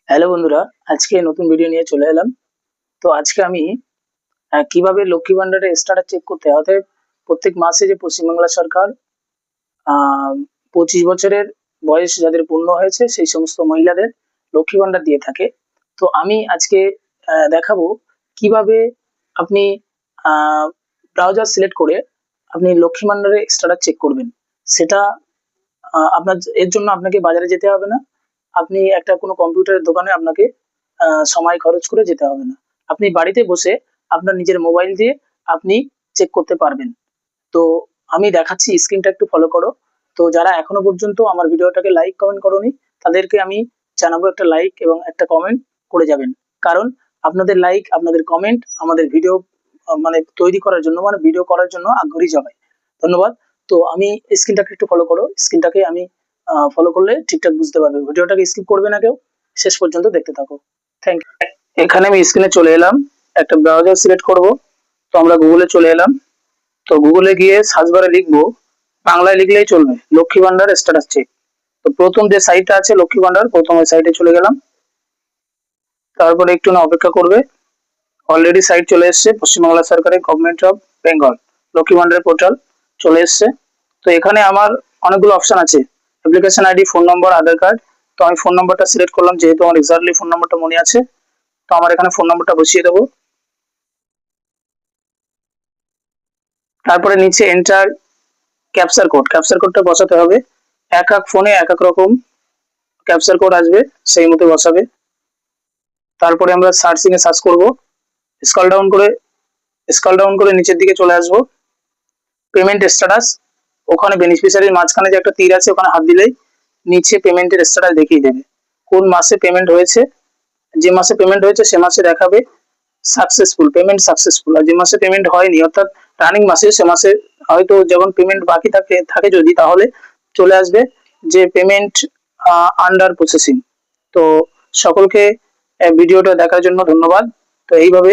Hello বন্ধুরা, আজকে নতুন ভিডিও নিয়ে চলে এলাম। তো আজকে আমি কিভাবে লক্ষ্মী ভান্ডারের স্ট্যাটাস চেক করতে হয়। অতএব প্রত্যেক মাসে যে পশ্চিমবাংলা সরকার 25 বছরের বয়স যাদের পূর্ণ হয়েছে সেই সমস্ত মহিলাদের লক্ষ্মী ভান্ডার দিয়ে থাকে। তো আমি আজকে দেখাবো কিভাবে আপনি ব্রাউজার সিলেক্ট করে আপনি লক্ষ্মী ভান্ডারের স্ট্যাটাস চেক করবেন। সেটা আপনার এর জন্য আপনাকে বাজারে যেতে হবে না। আপনি একটা কোনো কম্পিউটারের দোকানে আপনাকে সময় খরচ করে যেতে হবে না। আপনি বাড়িতে বসে আপনার নিজের মোবাইল দিয়ে আপনি চেক করতে পারবেন। তো আমি দেখাচ্ছি, স্ক্রিনটা একটু ফলো করো। তো যারা এখনো পর্যন্ত আমার ভিডিওটাকে লাইক কমেন্ট করোনি তাদেরকে আমি জানাবো একটা লাইক এবং একটা কমেন্ট করে যাবেন। কারণ আপনাদের লাইক, আপনাদের কমেন্ট আমাদের ভিডিও মানে তৈরি করার জন্য, মানে ভিডিও করার জন্য আগ্রহী জগায়। ধন্যবাদ। তো আমি স্ক্রিনটাকে একটু ফলো করো। স্ক্রিনটাকে আমি ফলো করলে ঠিকঠাক বুঝতে পারবে। ভিডিওটাকে স্কিপ করবে না কেউ, শেষ পর্যন্ত দেখতে থাকো। Thank you. এখানে আমি স্ক্রিনে চলে এলাম, একটা ব্রাউজার সিলেক্ট করব। তো আমরা গুগলে চলে এলাম। তো গুগলে গিয়ে সার্চ বারে লিখবো, বাংলায় লিখলেই চলবে, লক্ষ্মী ভান্ডার স্ট্যাটাস চেক। তো প্রথম যে সাইটটা আছে লক্ষ্মী ভান্ডার, প্রথম ওই সাইটে চলে গেলাম। তারপরে একটু না অপেক্ষা করবে। অলরেডি সাইট চলে এসছে, পশ্চিমবাংলা সরকারের গভর্নমেন্ট অফ বেঙ্গল লক্ষ্মী ভান্ডারের পোর্টাল চলে এসছে। তো এখানে আমার অনেকগুলো অপশন আছে, অ্যাপ্লিকেশন আইডি, ফোন নম্বর, আধার কার্ড। তো আমি ফোন নম্বরটা সিলেক্ট করলাম, যেহেতু আমার এক্স্যাক্টলি ফোন নম্বরটা মনে আছে। তো আমার এখানে ফোন নম্বরটা বসিয়ে দেবো। তারপরে নিচে এন্টার ক্যাপচার কোড, ক্যাপচার কোডটা বসাতে হবে। এক এক ফোনে এক এক রকম ক্যাপচার কোড আসবে, সেই মতো বসাবে। তারপরে আমরা সার্চিং এ সার্চ করব। স্ক্রল ডাউন করে নিচের দিকে চলে আসবো। পেমেন্ট স্ট্যাটাস, ওখানে বেনিফিশিয়ারির মাঝখানে যে একটা তীর আছে ওখানে হাত দিলেই নিচে পেমেন্টের স্ট্যাটাস দেখিয়ে দেবে কোন মাসে পেমেন্ট হয়েছে। যে মাসে পেমেন্ট হয়েছে সে মাসে দেখাবে সাকসেসফুল, পেমেন্ট সাকসেসফুল। আর যে মাসে পেমেন্ট হয়নি, অর্থাৎ রানিং মাসে, সে মাসে হয়তো যখন পেমেন্ট বাকি থাকে যদি, তাহলে চলে আসবে যে পেমেন্ট আন্ডার প্রসেসিং। তো সকলকে ভিডিওটা দেখার জন্য ধন্যবাদ। তো এইভাবে